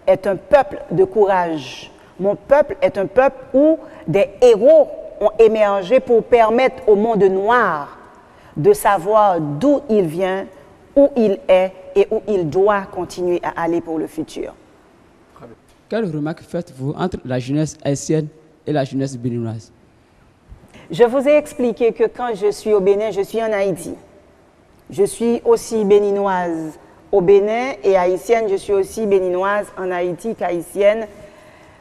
est un peuple de courage. Mon peuple est un peuple où des héros ont émergé pour permettre au monde noir de savoir d'où il vient, où il est et où il doit continuer à aller pour le futur. Quelle remarque faites-vous entre la jeunesse haïtienne et la jeunesse béninoise? Je vous ai expliqué que quand je suis au Bénin, je suis en Haïti. Je suis aussi béninoise au Bénin et haïtienne, je suis aussi béninoise en Haïti qu'haïtienne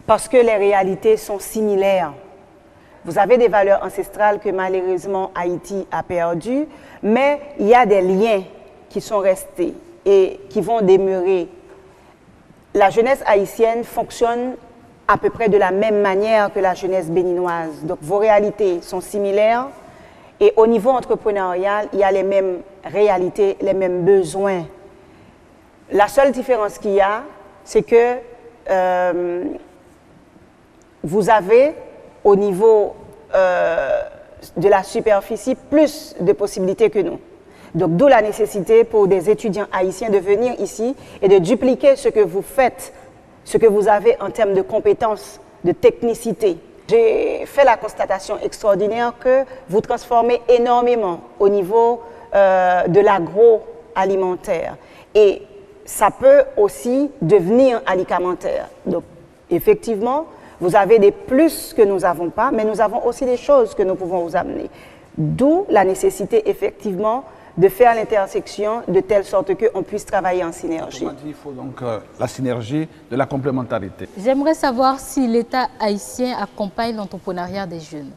parce que les réalités sont similaires. Vous avez des valeurs ancestrales que malheureusement Haïti a perdues, mais il y a des liens qui sont restés et qui vont demeurer. La jeunesse haïtienne fonctionne à peu près de la même manière que la jeunesse béninoise. Donc vos réalités sont similaires et au niveau entrepreneurial, il y a les mêmes réalités, les mêmes besoins. La seule différence qu'il y a, c'est que vous avez au niveau de la superficie plus de possibilités que nous. Donc d'où la nécessité pour des étudiants haïtiens de venir ici et de dupliquer ce que vous faites, ce que vous avez en termes de compétences, de technicité. J'ai fait la constatation extraordinaire que vous transformez énormément au niveau de l'agroalimentaire. Et ça peut aussi devenir alimentaire. Donc effectivement, vous avez des plus que nous n'avons pas, mais nous avons aussi des choses que nous pouvons vous amener. D'où la nécessité effectivement de faire l'intersection de telle sorte qu'on puisse travailler en synergie. Il faut donc la synergie de la complémentarité. J'aimerais savoir si l'État haïtien accompagne l'entrepreneuriat des jeunes.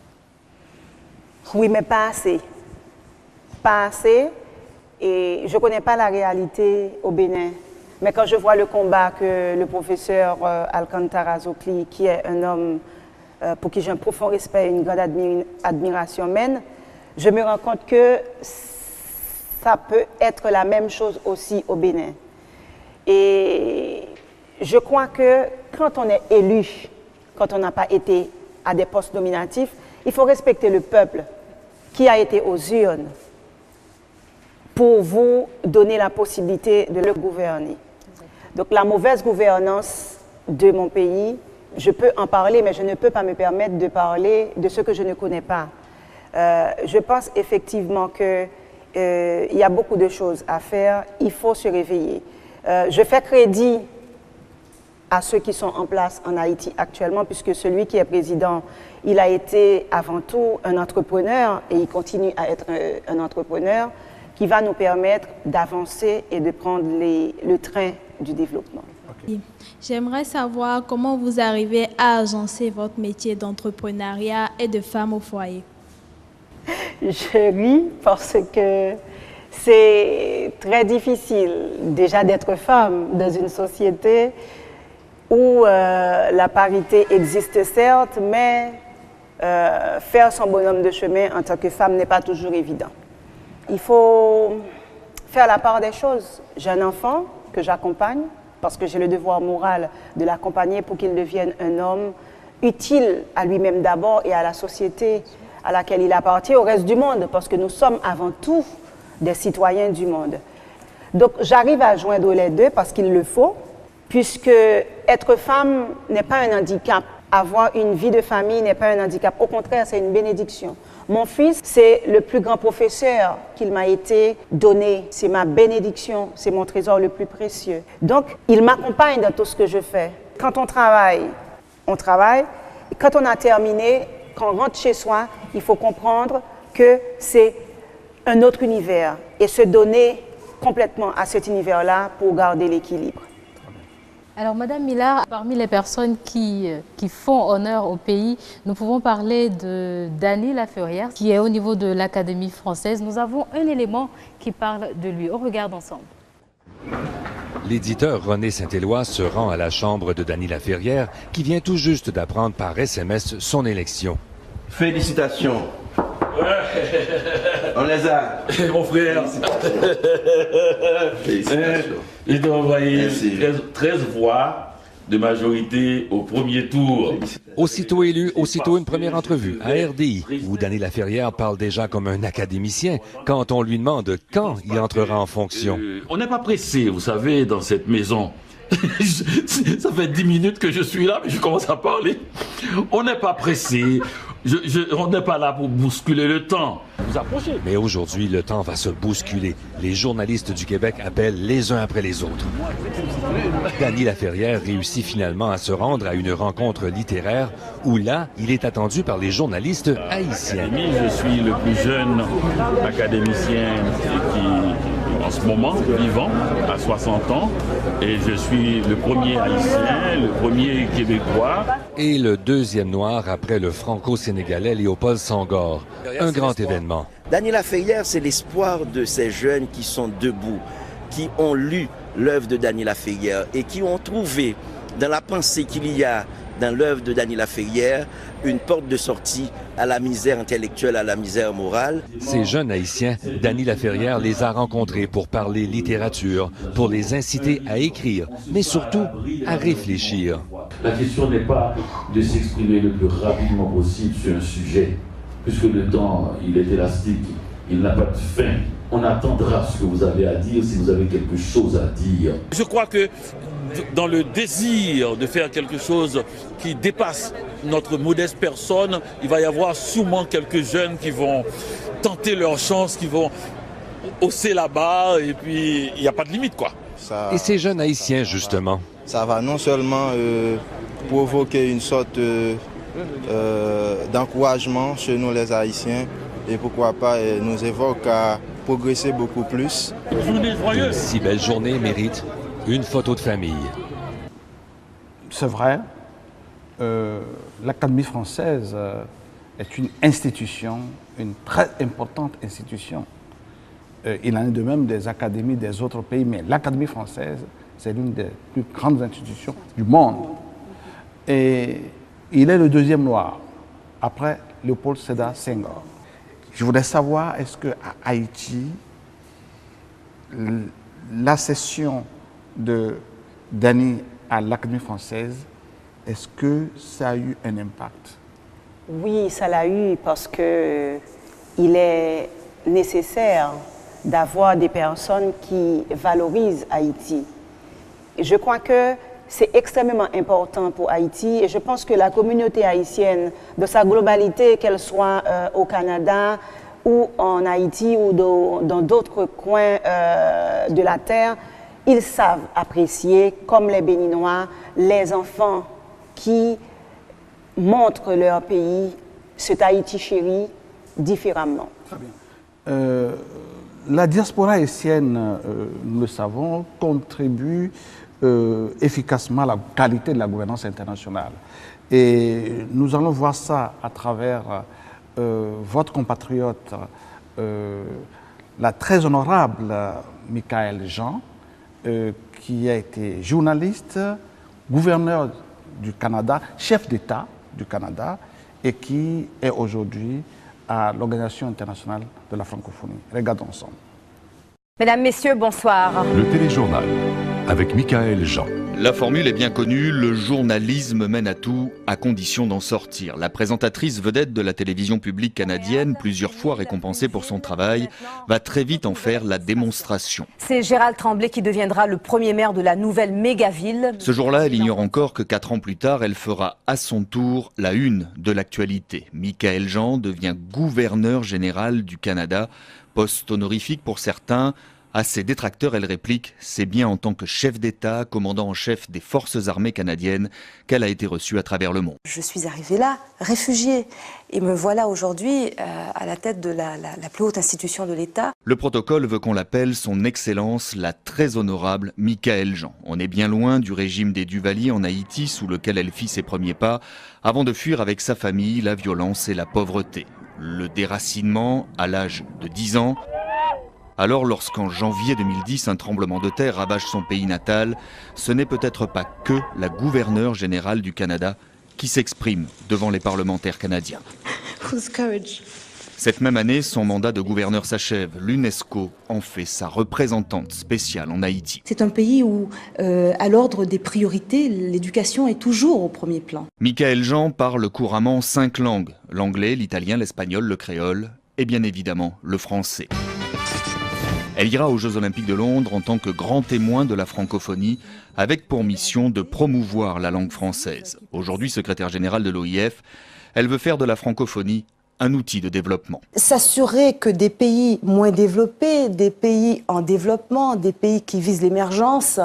Oui, mais pas assez. Pas assez. Et je ne connais pas la réalité au Bénin. Mais quand je vois le combat que le professeur Alcantara Zokli, qui est un homme pour qui j'ai un profond respect et une grande admiration mène, je me rends compte que ça peut être la même chose aussi au Bénin. Et je crois que quand on est élu, quand on n'a pas été à des postes nominatifs, il faut respecter le peuple qui a été aux urnes pour vous donner la possibilité de le gouverner. Donc la mauvaise gouvernance de mon pays, je peux en parler, mais je ne peux pas me permettre de parler de ce que je ne connais pas. Je pense effectivement que il y a beaucoup de choses à faire, il faut se réveiller. Je fais crédit à ceux qui sont en place en Haïti actuellement, puisque celui qui est président, il a été avant tout un entrepreneur et il continue à être un entrepreneur qui va nous permettre d'avancer et de prendre le train du développement. Okay. J'aimerais savoir comment vous arrivez à agencer votre métier d'entrepreneuriat et de femme au foyer. Je ris parce que c'est très difficile déjà d'être femme dans une société où la parité existe certes, mais faire son bonhomme de chemin en tant que femme n'est pas toujours évident. Il faut faire la part des choses. J'ai un enfant que j'accompagne parce que j'ai le devoir moral de l'accompagner pour qu'il devienne un homme utile à lui-même d'abord et à la société à laquelle il appartient, au reste du monde, parce que nous sommes avant tout des citoyens du monde. Donc j'arrive à joindre les deux parce qu'il le faut, puisque être femme n'est pas un handicap. Avoir une vie de famille n'est pas un handicap. Au contraire, c'est une bénédiction. Mon fils, c'est le plus grand professeur qu'il m'a été donné. C'est ma bénédiction, c'est mon trésor le plus précieux. Donc, il m'accompagne dans tout ce que je fais. Quand on travaille. Et quand on a terminé, quand on rentre chez soi, il faut comprendre que c'est un autre univers et se donner complètement à cet univers-là pour garder l'équilibre. Alors, Madame Millard, parmi les personnes qui font honneur au pays, nous pouvons parler de Dany Laferrière, qui est au niveau de l'Académie française. Nous avons un élément qui parle de lui. On regarde ensemble. L'éditeur René Saint-Éloi se rend à la chambre de Dany Laferrière, qui vient tout juste d'apprendre par SMS son élection. Félicitations. On les a. Mon frère. Félicitations. Je t'ai envoyé 13 voix de majorité au premier tour. Aussitôt élu, aussitôt une première entrevue à RDI, où Dany Laferrière parle déjà comme un académicien quand on lui demande quand il entrera en fonction. On n'est pas pressé, vous savez, dans cette maison. Ça fait 10 minutes que je suis là, mais je commence à parler. On n'est pas pressé. On n'est pas là pour bousculer le temps. Vous approchez. Mais aujourd'hui, le temps va se bousculer. Les journalistes du Québec appellent les uns après les autres. Dany Laferrière réussit finalement à se rendre à une rencontre littéraire où là, il est attendu par les journalistes haïtiens. Je suis le plus jeune académicien qui, en ce moment, vivant, à 60 ans. Et je suis le premier haïtien, le premier québécois. Et le deuxième noir après le franco-sénégalais Léopold Senghor. Un grand événement. Dany Laferrière, c'est l'espoir de ces jeunes qui sont debout, qui ont lu l'œuvre de Dany Laferrière et qui ont trouvé dans la pensée qu'il y a dans l'œuvre de Dany Laferrière une porte de sortie à la misère intellectuelle, à la misère morale. Ces jeunes haïtiens, Dany Laferrière les a rencontrés pour parler littérature, pour les inciter à écrire, mais surtout à réfléchir. La question n'est pas de s'exprimer le plus rapidement possible sur un sujet, puisque le temps, il est élastique, il n'a pas de fin. On attendra ce que vous avez à dire si vous avez quelque chose à dire. Je crois que dans le désir de faire quelque chose qui dépasse notre modeste personne, il va y avoir sûrement quelques jeunes qui vont tenter leur chance, qui vont hausser la barre, et puis il n'y a pas de limite, quoi. Et ces jeunes haïtiens, justement. Ça va non seulement provoquer une sorte d'encouragement chez nous les Haïtiens, et pourquoi pas nous évoque à progresser beaucoup plus. Une si belle journée mérite une photo de famille. C'est vrai, l'Académie française est une institution, une très importante institution. Il en est de même des académies des autres pays, mais l'Académie française, c'est l'une des plus grandes institutions du monde. Et il est le deuxième noir, après Léopold Sédar Senghor. Je voudrais savoir, est-ce qu'à Haïti, la session de Dany à l'Académie française, est-ce que ça a eu un impact? Oui, ça l'a eu parce que il est nécessaire d'avoir des personnes qui valorisent Haïti. Et je crois que c'est extrêmement important pour Haïti et je pense que la communauté haïtienne, de sa globalité, qu'elle soit au Canada ou en Haïti ou dans d'autres coins de la terre, ils savent apprécier, comme les Béninois, les enfants qui montrent leur pays, cet Haïti chéri, différemment. Très bien. La diaspora haïtienne, nous le savons, contribue efficacement à la qualité de la gouvernance internationale. Et nous allons voir ça à travers votre compatriote, la très honorable Michaël Jean, qui a été journaliste, gouverneur du Canada, chef d'État du Canada, et qui est aujourd'hui à l'Organisation internationale de la francophonie. Regardons ensemble. Mesdames, Messieurs, bonsoir. Le téléjournal avec Michaël Jean. La formule est bien connue, le journalisme mène à tout, à condition d'en sortir. La présentatrice vedette de la télévision publique canadienne, plusieurs fois récompensée pour son travail, va très vite en faire la démonstration. C'est Gérald Tremblay qui deviendra le premier maire de la nouvelle méga-ville. Ce jour-là, elle ignore encore que 4 ans plus tard, elle fera à son tour la une de l'actualité. Michaël Jean devient gouverneur général du Canada, poste honorifique pour certains. À ses détracteurs, elle réplique « C'est bien en tant que chef d'État, commandant en chef des forces armées canadiennes qu'elle a été reçue à travers le monde. » Je suis arrivée là, réfugiée, et me voilà aujourd'hui à la tête de la plus haute institution de l'État. Le protocole veut qu'on l'appelle son Excellence, la très honorable Michaël Jean. On est bien loin du régime des Duvalier en Haïti, sous lequel elle fit ses premiers pas, avant de fuir avec sa famille la violence et la pauvreté. Le déracinement à l'âge de 10 ans... Alors, lorsqu'en janvier 2010, un tremblement de terre ravage son pays natal, ce n'est peut-être pas que la gouverneure générale du Canada qui s'exprime devant les parlementaires canadiens. Cette même année, son mandat de gouverneur s'achève. L'UNESCO en fait sa représentante spéciale en Haïti. C'est un pays où, à l'ordre des priorités, l'éducation est toujours au premier plan. Michaël Jean parle couramment 5 langues, l'anglais, l'italien, l'espagnol, le créole et bien évidemment le français. Elle ira aux Jeux Olympiques de Londres en tant que grand témoin de la francophonie, avec pour mission de promouvoir la langue française. Aujourd'hui secrétaire générale de l'OIF, elle veut faire de la francophonie un outil de développement. S'assurer que des pays moins développés, des pays en développement, des pays qui visent l'émergence,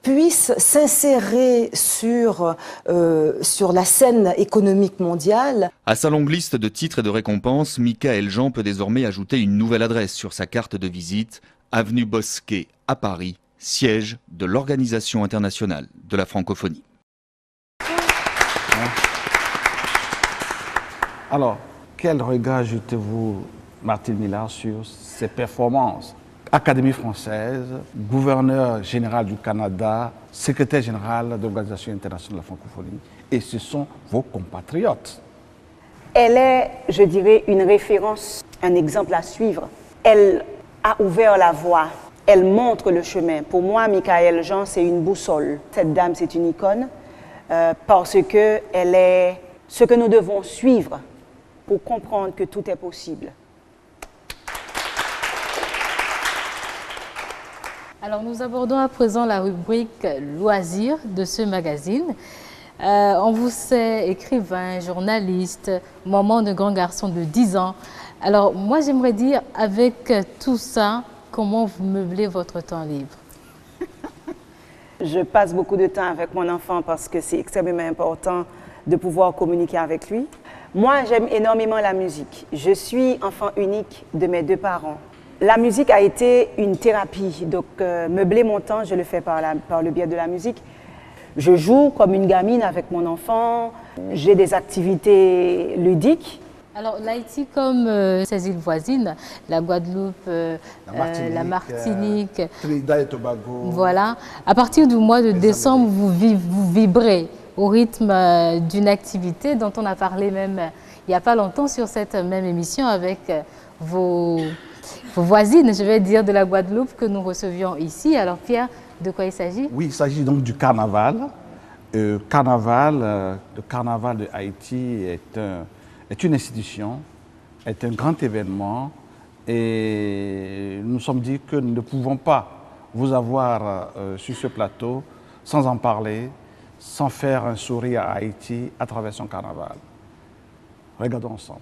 puissent s'insérer sur la scène économique mondiale. À sa longue liste de titres et de récompenses, Michaël Jean peut désormais ajouter une nouvelle adresse sur sa carte de visite, avenue Bosquet à Paris, siège de l'Organisation internationale de la francophonie. Alors, quel regard jetez-vous, Martine Millard, sur ses performances? Académie française, gouverneur général du Canada, secrétaire général de l'Organisation internationale de la francophonie, et ce sont vos compatriotes. Elle est, je dirais, une référence, un exemple à suivre. Elle a ouvert la voie, elle montre le chemin. Pour moi, Michaël Jean, c'est une boussole. Cette dame, c'est une icône, parce qu'elle est ce que nous devons suivre pour comprendre que tout est possible. Alors nous abordons à présent la rubrique loisirs de ce magazine. On vous sait écrivain, journaliste, maman de grand garçon de 10 ans. Alors moi j'aimerais dire, avec tout ça, comment vous meublez votre temps libre? Je passe beaucoup de temps avec mon enfant parce que c'est extrêmement important de pouvoir communiquer avec lui. Moi, j'aime énormément la musique. Je suis enfant unique de mes 2 parents. La musique a été une thérapie. Donc, meubler mon temps, je le fais par le biais de la musique. Je joue comme une gamine avec mon enfant. J'ai des activités ludiques. Alors, l'Haïti, comme ses îles voisines, la Guadeloupe, la Martinique, Trinidad et Tobago. Voilà. À partir du mois de décembre, vous vibrez au rythme d'une activité dont on a parlé même il n'y a pas longtemps sur cette même émission avec vos voisines, je vais dire, de la Guadeloupe que nous recevions ici. Alors Pierre, de quoi il s'agit? Oui, il s'agit donc du carnaval. Le carnaval de Haïti est une institution, est un grand événement et nous nous sommes dit que nous ne pouvons pas vous avoir sur ce plateau sans en parler, sans faire un sourire à Haïti à travers son carnaval. Regardons ensemble.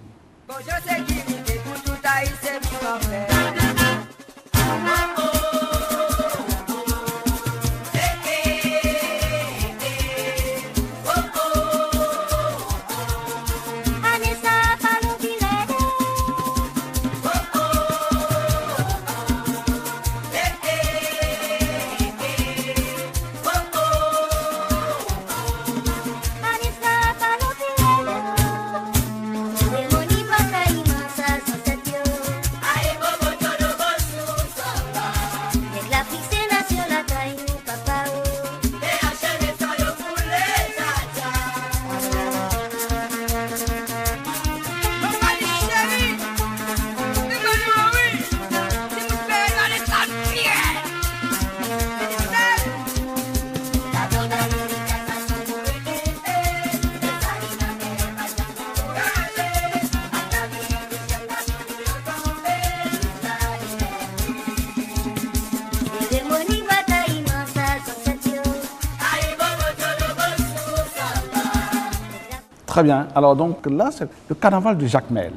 Très bien. Alors donc là, c'est le carnaval de Jacmel.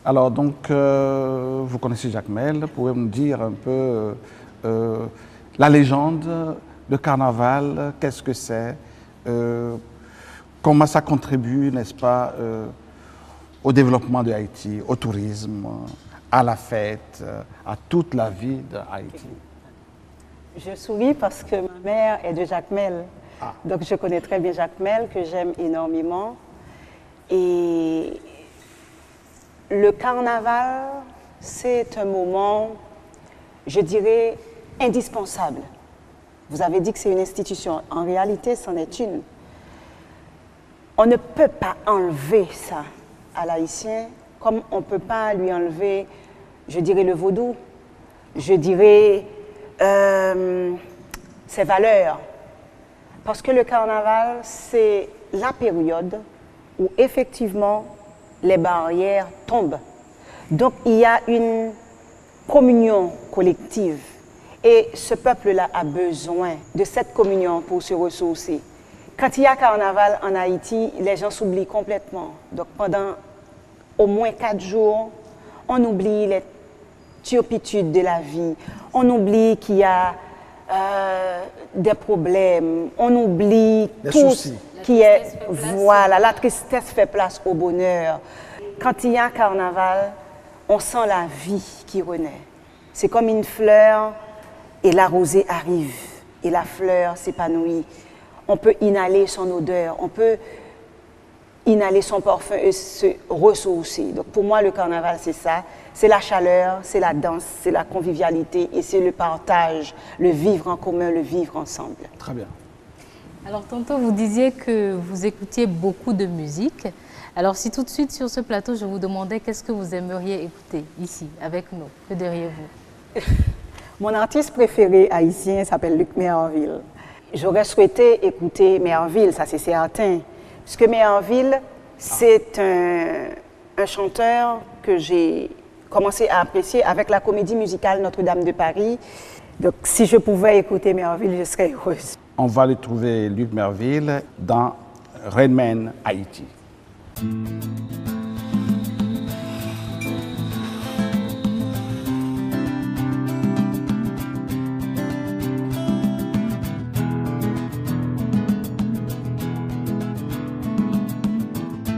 Alors donc, vous connaissez Jacmel, vous pouvez me dire un peu la légende, le carnaval, qu'est-ce que c'est, comment ça contribue, n'est-ce pas, au développement de Haïti, au tourisme, à la fête, à toute la vie de Haïti. Je souris parce que ma mère est de Jacmel. Donc je connais très bien Jacmel, que j'aime énormément. Et le carnaval, c'est un moment, je dirais, indispensable. Vous avez dit que c'est une institution. En réalité, c'en est une. On ne peut pas enlever ça à l'haïtien, comme on ne peut pas lui enlever, je dirais, le vaudou, je dirais, ses valeurs. Parce que le carnaval, c'est la période où effectivement les barrières tombent. Donc il y a une communion collective. Et ce peuple-là a besoin de cette communion pour se ressourcer. Quand il y a carnaval en Haïti, les gens s'oublient complètement. Donc pendant au moins 4 jours, on oublie les turpitudes de la vie. On oublie qu'il y a des problèmes. On oublie tout ce qui est... Voilà, la tristesse fait place au bonheur. Quand il y a carnaval, on sent la vie qui renaît. C'est comme une fleur et la rosée arrive et la fleur s'épanouit. On peut inhaler son odeur, on peut inhaler son parfum et se ressourcer. Donc pour moi, le carnaval, c'est ça. C'est la chaleur, c'est la danse, c'est la convivialité et c'est le partage, le vivre en commun, le vivre ensemble. Très bien. Alors tantôt, vous disiez que vous écoutiez beaucoup de musique. Alors si tout de suite sur ce plateau, je vous demandais qu'est-ce que vous aimeriez écouter ici, avec nous, que diriez-vous? Mon artiste préféré haïtien s'appelle Luc Merville. J'aurais souhaité écouter Merville, ça c'est certain. Parce que Merville, c'est un chanteur que j'ai commencé à apprécier avec la comédie musicale Notre-Dame de Paris. Donc si je pouvais écouter Merville, je serais heureuse. On va le trouver, Luc Merville, dans Rain Man, Haïti.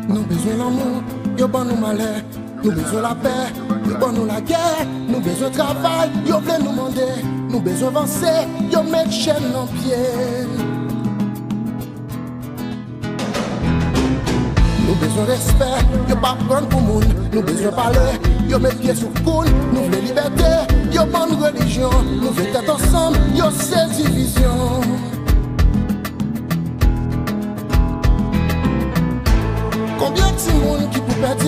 Nous besoin l'amour, yo bon nous malheur. Nous besoin la paix, yo bon nous la guerre. Nous besoin travail, yo vle nous demander. Nous besoin avancer, yo mettre chaîne en pied. Nous besoin respect, yo pas prendre pour moun. Nous besoin parler, yo mettre pied sur coule. Nous voulons liberté, yo bonne religion. Nous voulons être ensemble, yo c'est division. Combien de monde qui peut perdre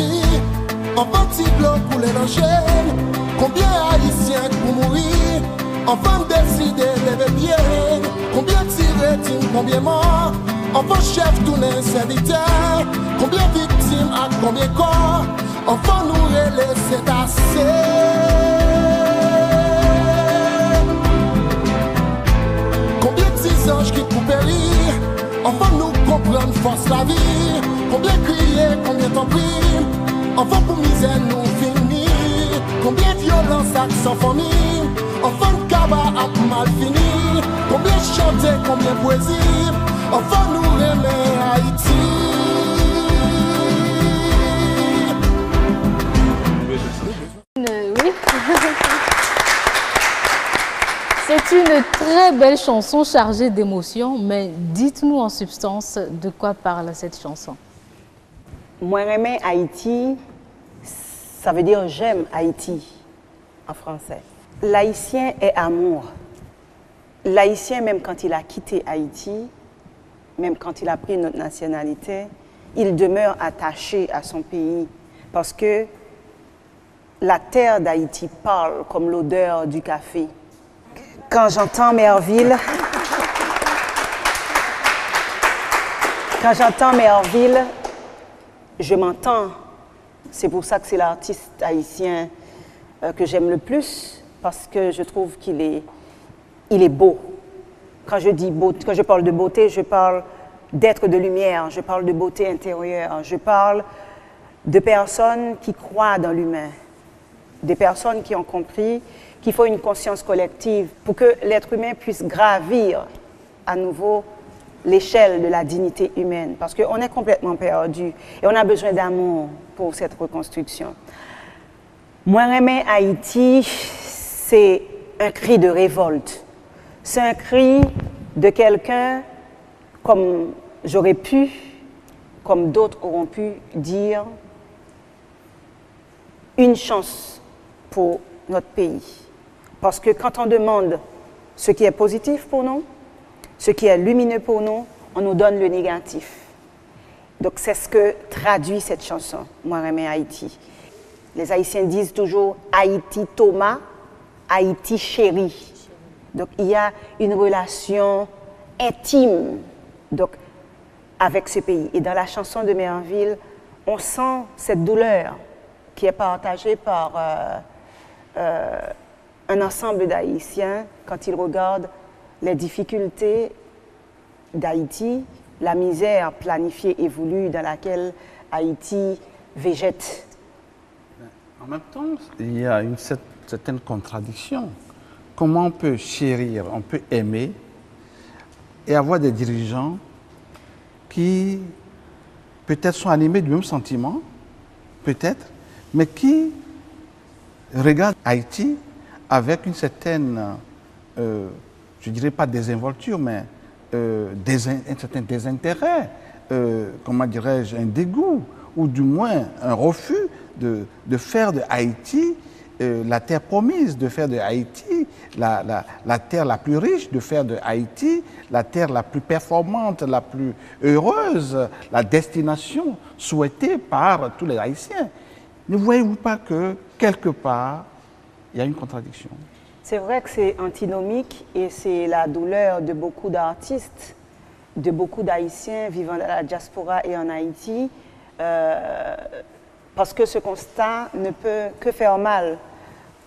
en petit bloc pour les l'enchaîne? Combien haïtiens pour mourir? Enfin décider de bien. Combien de rétines, combien morts? Enfant chef tourner serviteur. Combien de victimes à combien de corps? Enfant nous relais, c'est assez. Combien de 6 anges qui pour périr? Enfant nous comprendre force la vie. Combien crier, combien t'en prie? Enfant pour misère nous finir. Combien de violence sans famille? Enfant de cabas a mal fini. Combien chanter, combien poésie? Enfant nous remet Haïti. Oui. C'est une très belle chanson chargée d'émotions, mais dites-nous en substance de quoi parle cette chanson. Moi, j'aime Haïti, ça veut dire j'aime Haïti en français. L'haïtien est amour. L'haïtien, même quand il a quitté Haïti, même quand il a pris notre nationalité, il demeure attaché à son pays parce que la terre d'Haïti parle comme l'odeur du café. Quand j'entends Merville, je m'entends. C'est pour ça que c'est l'artiste haïtien que j'aime le plus, parce que je trouve qu'il est beau. Quand je parle de beauté, je parle d'être de lumière, je parle de beauté intérieure, je parle de personnes qui croient dans l'humain, des personnes qui ont compris qu'il faut une conscience collective pour que l'être humain puisse gravir à nouveau l'échelle de la dignité humaine, parce qu'on est complètement perdu et on a besoin d'amour pour cette reconstruction. Moi, j'aime Haïti, c'est un cri de révolte. C'est un cri de quelqu'un, comme j'aurais pu, comme d'autres auront pu dire, une chance pour notre pays. Parce que quand on demande ce qui est positif pour nous, ce qui est lumineux pour nous, on nous donne le négatif. Donc c'est ce que traduit cette chanson, Moi j'aime Haïti. Les Haïtiens disent toujours Haïti Thomas, Haïti chéri. Donc il y a une relation intime donc, avec ce pays. Et dans la chanson de Merville, on sent cette douleur qui est partagée par un ensemble d'Haïtiens quand ils regardent les difficultés d'Haïti, la misère planifiée et voulue dans laquelle Haïti végète. En même temps, il y a une certaine contradiction. Comment on peut chérir, on peut aimer et avoir des dirigeants qui peut-être sont animés du même sentiment, peut-être, mais qui regardent Haïti avec une certaine, je ne dirais pas désinvolture, mais un certain désintérêt, comment dirais-je, un dégoût, ou du moins un refus de faire de Haïti la terre promise, de faire de Haïti la terre la plus riche, de faire de Haïti la terre la plus performante, la plus heureuse, la destination souhaitée par tous les Haïtiens. Ne voyez-vous pas que, quelque part, il y a une contradiction? C'est vrai que c'est antinomique et c'est la douleur de beaucoup d'artistes, de beaucoup d'Haïtiens vivant dans la diaspora et en Haïti, parce que ce constat ne peut que faire mal.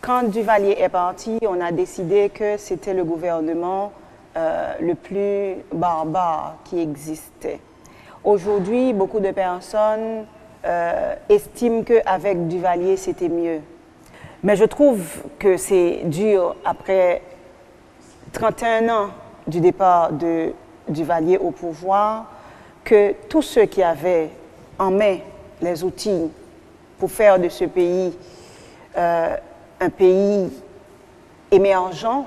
Quand Duvalier est parti, on a décidé que c'était le gouvernement le plus barbare qui existait. Aujourd'hui, beaucoup de personnes estiment qu'avec Duvalier, c'était mieux. Mais je trouve que c'est dur, après 31 ans du départ de Duvalier au pouvoir, que tous ceux qui avaient en main les outils pour faire de ce pays un pays émergent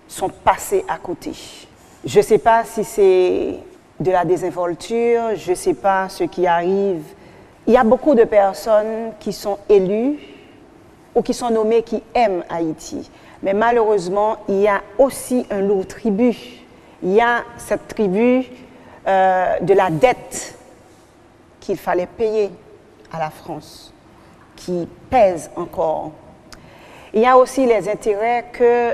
sont passés à côté. Je ne sais pas si c'est de la désinvolture, je ne sais pas ce qui arrive. Il y a beaucoup de personnes qui sont élues ou qui sont nommées qui aiment Haïti. Mais malheureusement, il y a aussi un lourd tribut. Il y a cette tribu de la dette qu'il fallait payer à la France, qui pèse encore. Il y a aussi les intérêts que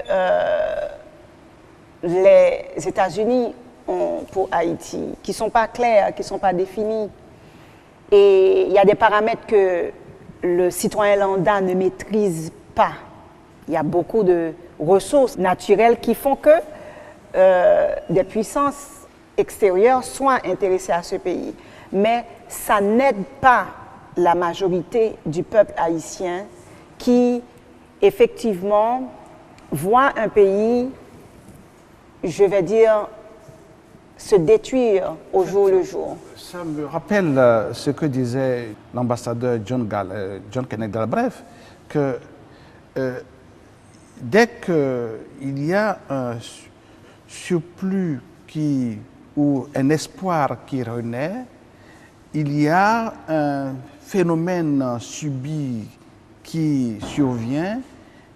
les États-Unis ont pour Haïti, qui ne sont pas clairs, qui ne sont pas définis. Et il y a des paramètres que le citoyen lambda ne maîtrise pas. Il y a beaucoup de ressources naturelles qui font que des puissances extérieures soient intéressées à ce pays. Mais ça n'aide pas la majorité du peuple haïtien qui, effectivement, voit un pays, je vais dire, se détruire au jour le jour. Ça me rappelle ce que disait l'ambassadeur John Kenneth Galbraith, que dès qu'il y a un surplus ou un espoir qui renaît, il y a un phénomène subi qui survient,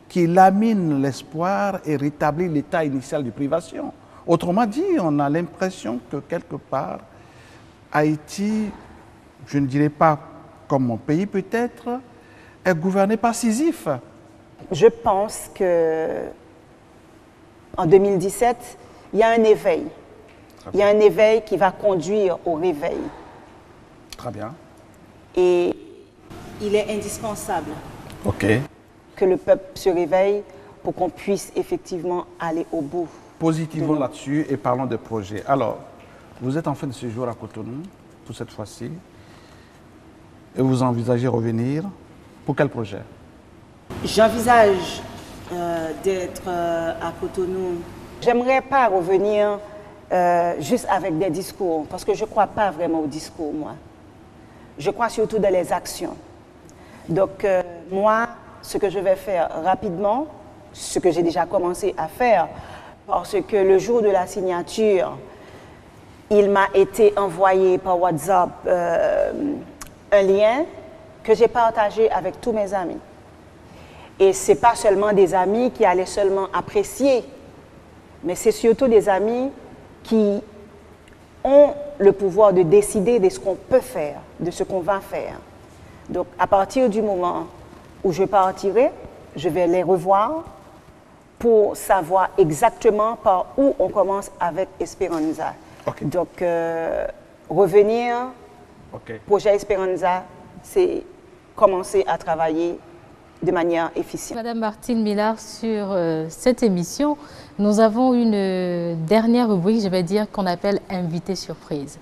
qui lamine l'espoir et rétablit l'état initial de privation. Autrement dit, on a l'impression que quelque part, Haïti, je ne dirais pas comme mon pays peut-être, est gouverné par Sisyphe. Je pense qu'en 2017, il y a un éveil. Il y a un éveil qui va conduire au réveil. Très bien. Et il est indispensable que le peuple se réveille pour qu'on puisse effectivement aller au bout. Positivons là-dessus et parlons de projets. Alors, vous êtes en fin de séjour à Cotonou pour cette fois-ci et vous envisagez revenir. Pour quel projet? J'envisage d'être à Cotonou. J'aimerais pas revenir juste avec des discours, parce que je ne crois pas vraiment aux discours, moi. Je crois surtout dans les actions. Donc, moi, ce que je vais faire rapidement, ce que j'ai déjà commencé à faire, parce que le jour de la signature, il m'a été envoyé par WhatsApp un lien que j'ai partagé avec tous mes amis. Et ce n'est pas seulement des amis qui allaient seulement apprécier, mais c'est surtout des amis qui ont le pouvoir de décider de ce qu'on peut faire, de ce qu'on va faire. Donc, à partir du moment où je partirai, je vais les revoir pour savoir exactement par où on commence avec Esperanza. Donc, revenir, projet Esperanza, c'est commencer à travailler de manière efficiente. Madame Martine Millard, sur cette émission, nous avons une dernière rubrique, je vais dire, qu'on appelle « Invité surprise ».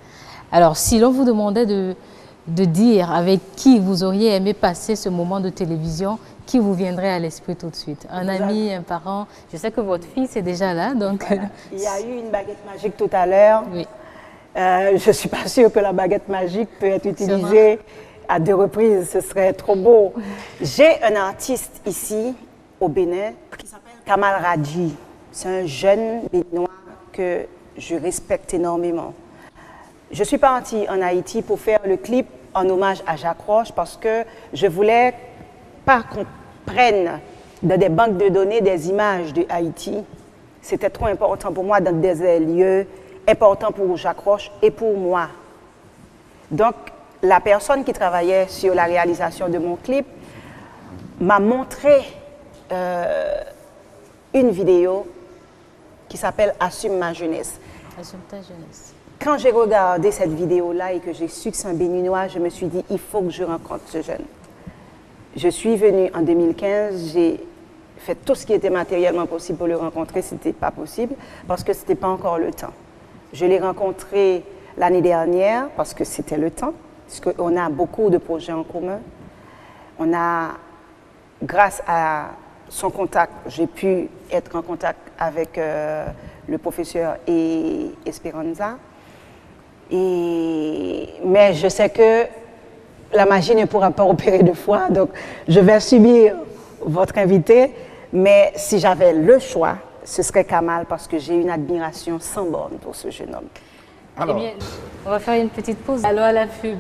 Alors, si l'on vous demandait de dire avec qui vous auriez aimé passer ce moment de télévision, qui vous viendrait à l'esprit tout de suite? Un ami, un parent? Je sais que votre fils est déjà là, donc... Voilà. Il y a eu une baguette magique tout à l'heure. Oui. Je ne suis pas sûre que la baguette magique peut être utilisée à 2 reprises, ce serait trop beau. J'ai un artiste ici, au Bénin, qui s'appelle Kamal Radji. C'est un jeune béninois que je respecte énormément. Je suis partie en Haïti pour faire le clip en hommage à Jacques Roche parce que je voulais pas qu'on prenne dans des banques de données des images de Haïti. C'était trop important pour moi dans des lieux importants pour Jacques Roche et pour moi. Donc, la personne qui travaillait sur la réalisation de mon clip m'a montré une vidéo qui s'appelle « Assume ma jeunesse ». Assume ta jeunesse. Quand j'ai regardé cette vidéo-là et que j'ai su que c'est un Béninois, je me suis dit, il faut que je rencontre ce jeune. Je suis venue en 2015, j'ai fait tout ce qui était matériellement possible pour le rencontrer, ce n'était pas possible parce que ce n'était pas encore le temps. Je l'ai rencontré l'année dernière parce que c'était le temps, puisqu'on a beaucoup de projets en commun. On a, grâce à son contact, j'ai pu être en contact avec le professeur Esperanza. Mais je sais que la magie ne pourra pas opérer 2 fois, donc je vais subir votre invité. Mais si j'avais le choix, ce serait Kamal parce que j'ai une admiration sans borne pour ce jeune homme. Alors, eh bien, on va faire une petite pause. Allons à la pub.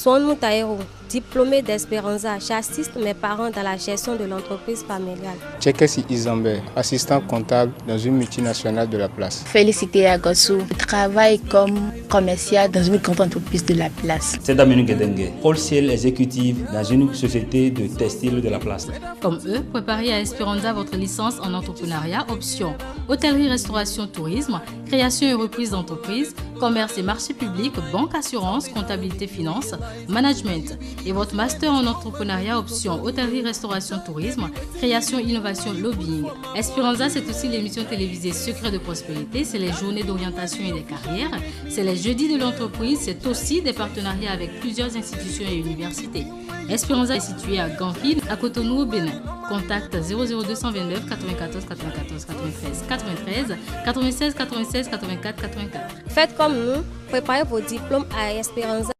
Swan Moutaïro, diplômé d'Espéranza, j'assiste mes parents dans la gestion de l'entreprise familiale. Tchekesi Izambe, assistant comptable dans une multinationale de la place. Félicité Agossou, je travaille comme commercial dans une grande entreprise de la place. C'est Aminu Gedenge, wholesale exécutive dans une société de textile de la place. Comme eux, préparez à Esperanza votre licence en entrepreneuriat, option hôtellerie, restauration, tourisme, création et reprise d'entreprise, commerce et marché public, banque, assurance, comptabilité, finance, management. Et votre master en entrepreneuriat, option hôtellerie, restauration, tourisme, création, innovation, lobbying. Esperanza, c'est aussi l'émission télévisée Secrets de prospérité, c'est les journées d'orientation et des carrières, c'est les jeudis de l'entreprise, c'est aussi des partenariats avec plusieurs institutions et universités. Esperanza est située à Ganfid, à Cotonou, au Bénin. Contact 00229 94 94 93 93 96 96 84 84. Faites comme nous, préparez vos diplômes à Esperanza.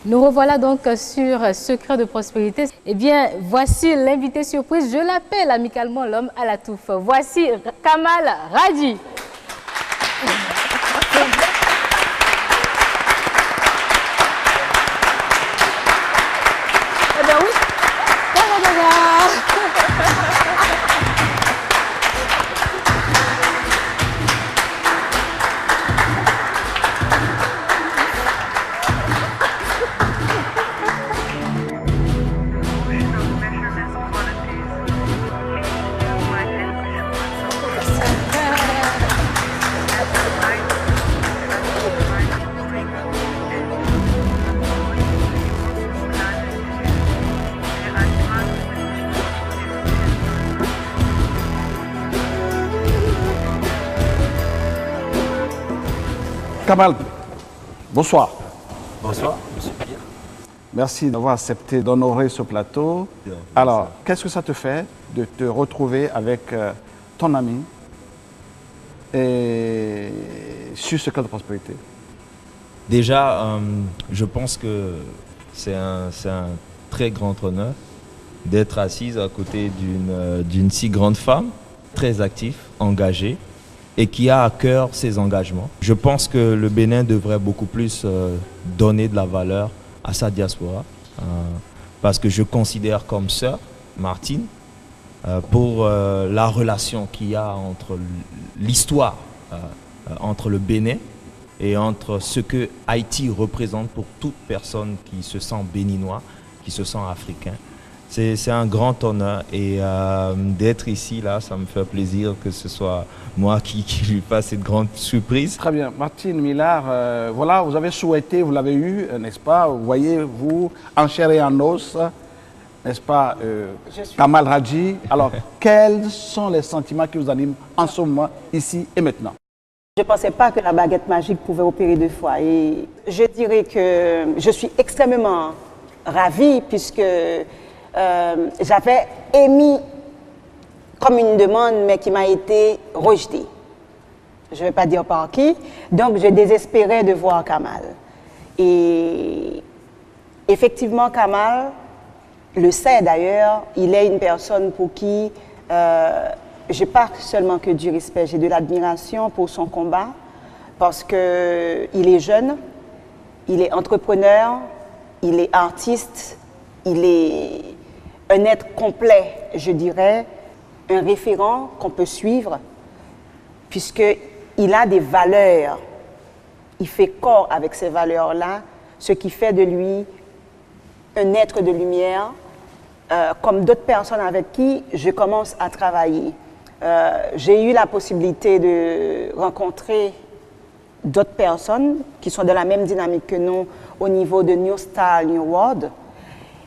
Nous revoilà donc sur Secret de prospérité. Eh bien, voici l'invité surprise. Je l'appelle amicalement l'homme à la touffe. Voici Kamal Radji. Eh bien oui. Kamal, bonsoir. Bonsoir, monsieur Pierre. Merci d'avoir accepté d'honorer ce plateau. Alors, qu'est-ce que ça te fait de te retrouver avec ton ami et sur Secret de prospérité? Déjà, je pense que c'est un très grand honneur d'être assise à côté d'une si grande femme, très active, engagée, et qui a à cœur ses engagements. Je pense que le Bénin devrait beaucoup plus donner de la valeur à sa diaspora, parce que je considère comme sœur Martine, pour la relation qu'il y a entre l'histoire entre le Bénin et entre ce que Haïti représente pour toute personne qui se sent béninois, qui se sent africain. C'est un grand honneur et d'être ici, là, ça me fait plaisir que ce soit moi qui lui fasse cette grande surprise. Très bien. Martine Millard, voilà, vous avez souhaité, vous l'avez eu, n'est-ce pas? Vous voyez, vous, en chair et en os, n'est-ce pas, Kamal Radji. Alors, quels sont les sentiments qui vous animent en ce moment, ici et maintenant? Je ne pensais pas que la baguette magique pouvait opérer 2 fois. Et je dirais que je suis extrêmement ravie puisque j'avais émis comme une demande, mais qui m'a été rejetée. Je ne vais pas dire par qui. Donc, je désespérais de voir Kamal. Et effectivement, Kamal le sait d'ailleurs. Il est une personne pour qui je n'ai pas seulement que du respect, j'ai de l'admiration pour son combat, parce qu'il est jeune, il est entrepreneur, il est artiste, il est un être complet, je dirais, un référent qu'on peut suivre, puisqu'il a des valeurs. Il fait corps avec ces valeurs-là, ce qui fait de lui un être de lumière, comme d'autres personnes avec qui je commence à travailler. J'ai eu la possibilité de rencontrer d'autres personnes qui sont dans la même dynamique que nous au niveau de New Style, New World.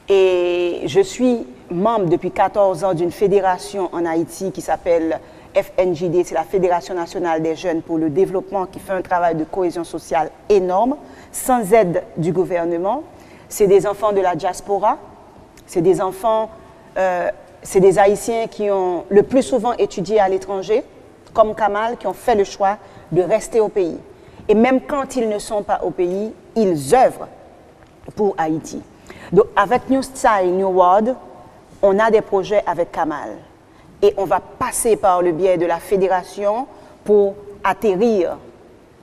Et je suis membre depuis 14 ans d'une fédération en Haïti qui s'appelle FNJD, c'est la Fédération nationale des jeunes pour le développement, qui fait un travail de cohésion sociale énorme, sans aide du gouvernement. C'est des enfants de la diaspora, c'est des enfants, c'est des Haïtiens qui ont le plus souvent étudié à l'étranger, comme Kamal, qui ont fait le choix de rester au pays. Et même quand ils ne sont pas au pays, ils œuvrent pour Haïti. Donc avec New Style, New World, on a des projets avec Kamal. Et on va passer par le biais de la fédération pour atterrir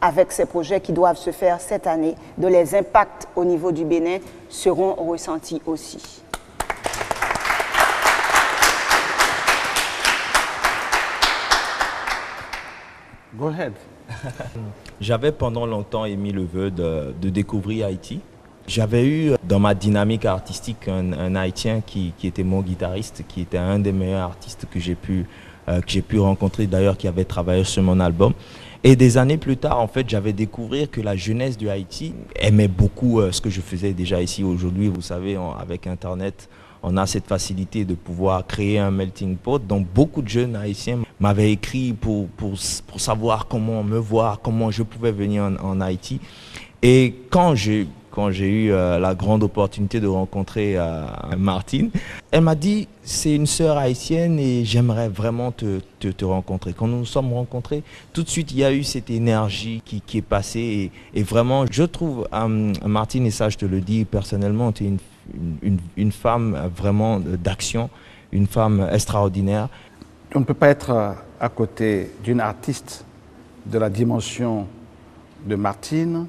avec ces projets qui doivent se faire cette année, dont les impacts au niveau du Bénin seront ressentis aussi. Go ahead. J'avais pendant longtemps émis le vœu de découvrir Haïti. J'avais eu dans ma dynamique artistique un Haïtien qui était mon guitariste, qui était un des meilleurs artistes que j'ai pu rencontrer, d'ailleurs qui avait travaillé sur mon album. Et des années plus tard, en fait, j'avais découvert que la jeunesse du Haïti aimait beaucoup ce que je faisais déjà ici. Aujourd'hui, vous savez, avec Internet, on a cette facilité de pouvoir créer un melting pot. Donc, beaucoup de jeunes Haïtiens m'avaient écrit pour savoir comment me voir, comment je pouvais venir en Haïti. Et quand j'ai eu la grande opportunité de rencontrer Martine, elle m'a dit « c'est une sœur haïtienne et j'aimerais vraiment te rencontrer ». Quand nous nous sommes rencontrés, tout de suite, il y a eu cette énergie qui est passée. Et vraiment, je trouve, Martine, et ça je te le dis personnellement, tu es une femme vraiment d'action, une femme extraordinaire. On ne peut pas être à côté d'une artiste de la dimension de Martine,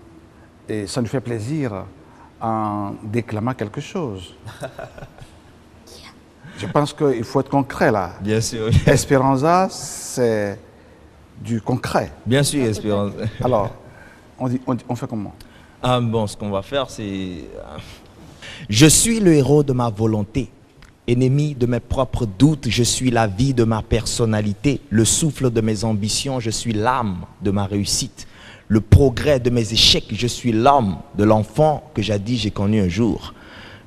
et ça nous fait plaisir en déclamant quelque chose. Je pense qu'il faut être concret là. Bien sûr. Esperanza, c'est du concret. Bien sûr, Esperanza. Alors, on fait comment? Bon, ce qu'on va faire, c'est... Je suis le héros de ma volonté, ennemi de mes propres doutes, je suis la vie de ma personnalité, le souffle de mes ambitions, je suis l'âme de ma réussite. Le progrès de mes échecs, je suis l'homme de l'enfant que jadis j'ai connu un jour.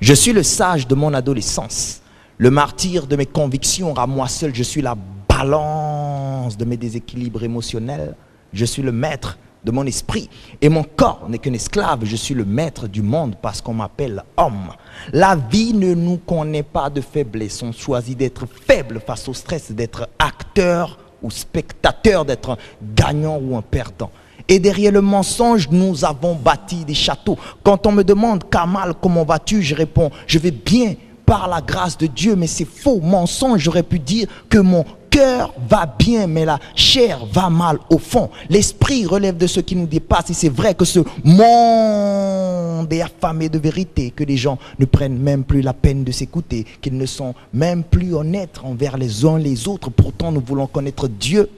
Je suis le sage de mon adolescence, le martyr de mes convictions, à moi seul, je suis la balance de mes déséquilibres émotionnels. Je suis le maître de mon esprit et mon corps n'est qu'un esclave, je suis le maître du monde parce qu'on m'appelle homme. La vie ne nous connaît pas de faiblesse, on choisit d'être faible face au stress, d'être acteur ou spectateur, d'être un gagnant ou un perdant. Et derrière le mensonge, nous avons bâti des châteaux. Quand on me demande, Kamal, comment vas-tu? Je réponds, je vais bien par la grâce de Dieu, mais c'est faux, mensonge. J'aurais pu dire que mon cœur va bien, mais la chair va mal au fond. L'esprit relève de ce qui nous dépasse et c'est vrai que ce monde est affamé de vérité, que les gens ne prennent même plus la peine de s'écouter, qu'ils ne sont même plus honnêtes envers les uns les autres. Pourtant, nous voulons connaître Dieu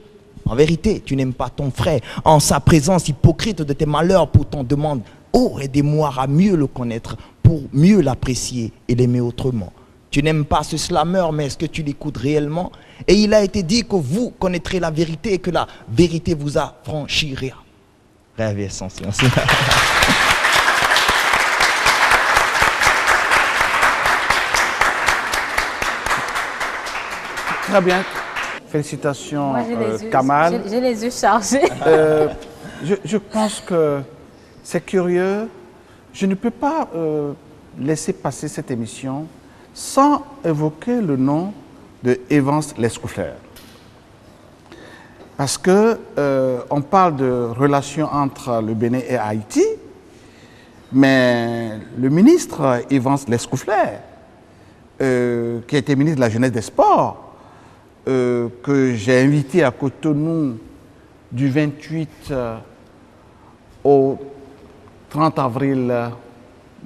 En vérité, tu n'aimes pas ton frère. En sa présence hypocrite de tes malheurs, pourtant demande, oh, aidez-moi à mieux le connaître, pour mieux l'apprécier et l'aimer autrement. Tu n'aimes pas ce slammer, mais est-ce que tu l'écoutes réellement? Et il a été dit que vous connaîtrez la vérité et que la vérité vous affranchira. Rêve essentiel. Très bien. Félicitations, Moi, Kamal. J'ai les yeux chargés. Je pense que c'est curieux. Je ne peux pas laisser passer cette émission sans évoquer le nom de Evans Lescouflair. Parce que on parle de relations entre le Bénin et Haïti, mais le ministre Evans Lescouflair, qui était ministre de la Jeunesse et des Sports, que j'ai invité à Cotonou du 28 au 30 avril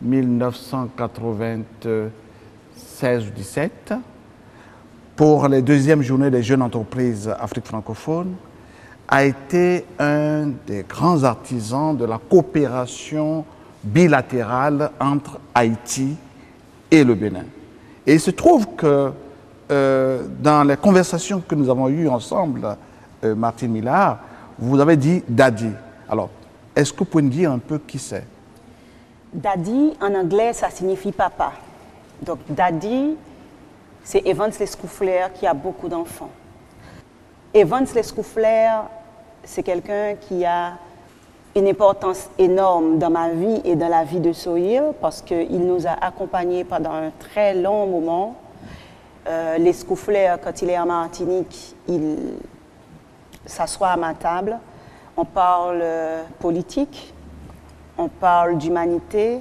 1996 ou 17 pour les deuxièmes journées des jeunes entreprises Afrique francophone, a été un des grands artisans de la coopération bilatérale entre Haïti et le Bénin. Et il se trouve que dans les conversations que nous avons eues ensemble, Martine Millard, vous avez dit Daddy. Alors, est-ce que vous pouvez nous dire un peu qui c'est? Daddy, en anglais, ça signifie papa. Donc, Daddy, c'est Evans Lescouflair qui a beaucoup d'enfants. Evans Lescouflair, c'est quelqu'un qui a une importance énorme dans ma vie et dans la vie de Sohil parce qu'il nous a accompagnés pendant un très long moment. Lescouflair, quand il est en Martinique, il s'assoit à ma table. On parle politique, on parle d'humanité,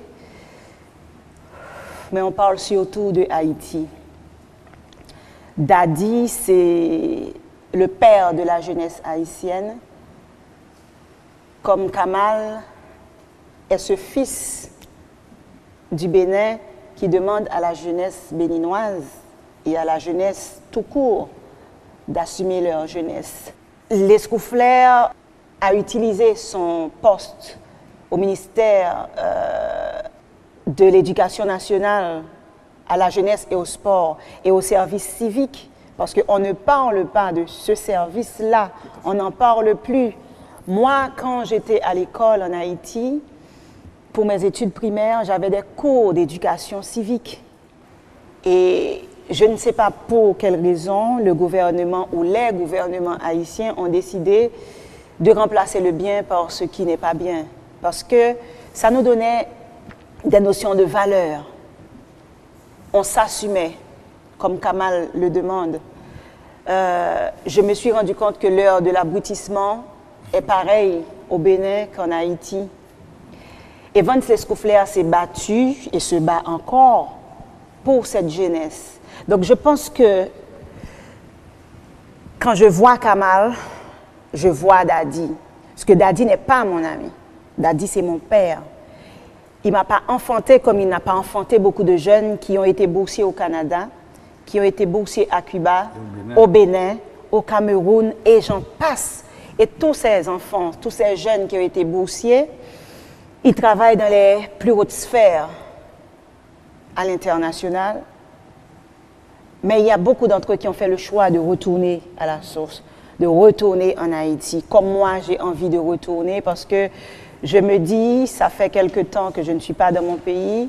mais on parle surtout de Haïti. Daddy, c'est le père de la jeunesse haïtienne, comme Kamal est ce fils du Bénin qui demande à la jeunesse béninoise et à la jeunesse tout court d'assumer leur jeunesse. Lescouflair a utilisé son poste au ministère de l'Éducation nationale à la jeunesse et au sport et au service civique, parce qu'on ne parle pas de ce service-là, on n'en parle plus. Moi, quand j'étais à l'école en Haïti, pour mes études primaires, j'avais des cours d'éducation civique. Et je ne sais pas pour quelle raison le gouvernement ou les gouvernements haïtiens ont décidé de remplacer le bien par ce qui n'est pas bien. Parce que ça nous donnait des notions de valeur. On s'assumait, comme Kamal le demande. Je me suis rendu compte que l'heure de l'aboutissement est pareille au Bénin qu'en Haïti. Evans Lescouflair s'est battu et se bat encore pour cette jeunesse. Donc je pense que quand je vois Kamal, je vois Daddy. Parce que Daddy n'est pas mon ami. Daddy, c'est mon père. Il ne m'a pas enfanté comme il n'a pas enfanté beaucoup de jeunes qui ont été boursiers au Canada, qui ont été boursiers à Cuba, au Bénin, au Cameroun, et j'en passe. Et tous ces enfants, tous ces jeunes qui ont été boursiers, ils travaillent dans les plus hautes sphères à l'international. Mais il y a beaucoup d'entre eux qui ont fait le choix de retourner à la source, de retourner en Haïti. Comme moi, j'ai envie de retourner parce que je me dis, ça fait quelque temps que je ne suis pas dans mon pays.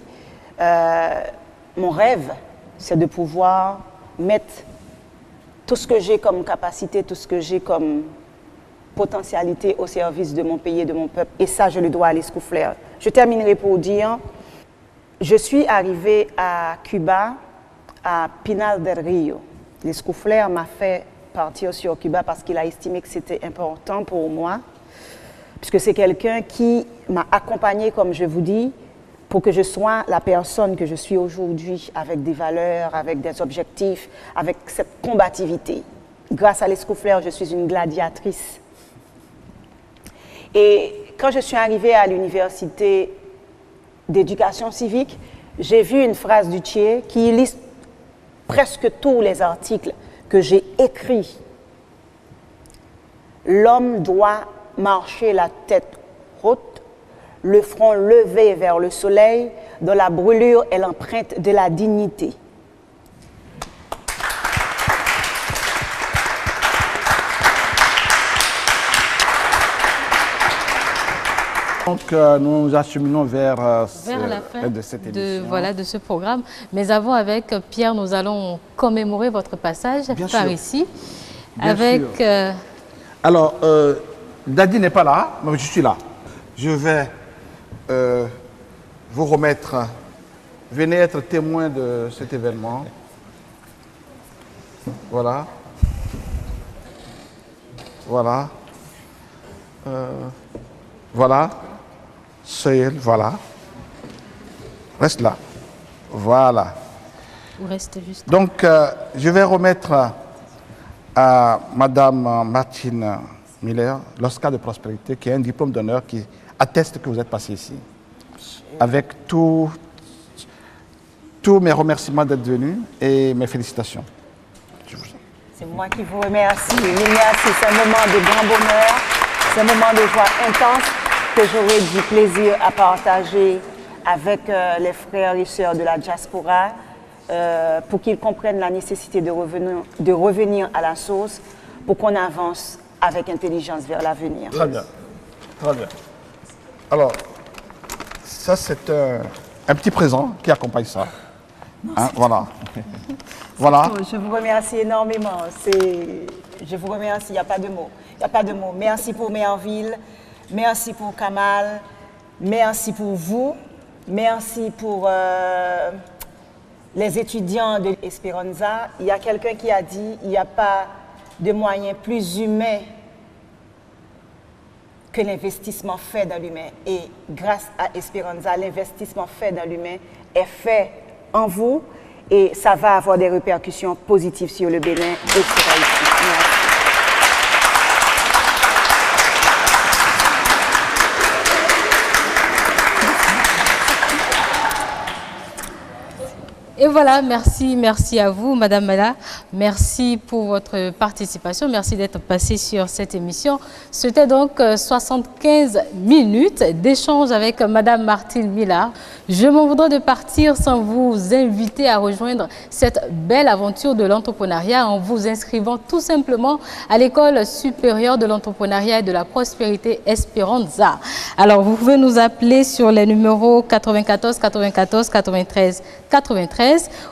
Mon rêve, c'est de pouvoir mettre tout ce que j'ai comme capacité, tout ce que j'ai comme potentialité au service de mon pays et de mon peuple. Et ça, je le dois à Lescouflair. Je terminerai pour dire, je suis arrivée à Cuba, à Pinal del Rio. Lescouflair m'a fait partir sur Cuba parce qu'il a estimé que c'était important pour moi, puisque c'est quelqu'un qui m'a accompagnée, comme je vous dis, pour que je sois la personne que je suis aujourd'hui, avec des valeurs, avec des objectifs, avec cette combativité. Grâce à Lescouflair, je suis une gladiatrice. Et quand je suis arrivée à l'université d'éducation civique, j'ai vu une phrase du Thiers qui illustre presque tous les articles que j'ai écrits L'homme doit marcher la tête haute, le front levé vers le soleil, dont la brûlure est l'empreinte de la dignité. Donc nous nous acheminons vers la fin de cette émission. De ce programme. Mais avant, avec Pierre, nous allons commémorer votre passage par ici. Alors, Dadi n'est pas là, mais je suis là. Je vais vous remettre, venez être témoin de cet événement. Voilà. Voilà. Voilà. Seul, voilà. Reste là. Voilà. Ou reste juste. Donc, je vais remettre à Madame Martine Miller l'Oscar de prospérité, qui est un diplôme d'honneur qui atteste que vous êtes passé ici. Avec tous mes remerciements d'être venu et mes félicitations. C'est moi qui vous remercie. Merci, c'est un moment de grand bonheur, c'est un moment de joie intense que j'aurai du plaisir à partager avec les frères et sœurs de la diaspora pour qu'ils comprennent la nécessité de revenir à la source pour qu'on avance avec intelligence vers l'avenir. Très bien. Très bien. Alors, ça c'est un petit présent qui accompagne ça. Hein, voilà. Voilà. Je vous remercie énormément. Je vous remercie, il n'y a pas de mots. Il n'y a pas de mots. Merci pour Merville, merci pour Kamal, merci pour vous, merci pour les étudiants de Esperanza. Il y a quelqu'un qui a dit il n'y a pas de moyen plus humain que l'investissement fait dans l'humain. Et grâce à Esperanza, l'investissement fait dans l'humain est fait en vous et ça va avoir des répercussions positives sur le Bénin et sur Haïti. Merci. Et voilà, merci à vous, Madame Mala. Merci pour votre participation. Merci d'être passée sur cette émission. C'était donc 75 minutes d'échange avec Madame Martine Miller. Je m'en voudrais de partir sans vous inviter à rejoindre cette belle aventure de l'entrepreneuriat en vous inscrivant tout simplement à l'École supérieure de l'entrepreneuriat et de la prospérité Esperanza. Alors, vous pouvez nous appeler sur les numéros 94 94 93 93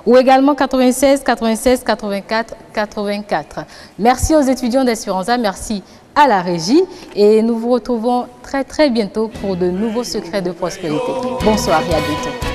ou également 96 96 84 84. Merci aux étudiants d'Esperanza, merci à la régie et nous vous retrouvons très bientôt pour de nouveaux secrets de prospérité. Bonsoir et à bientôt.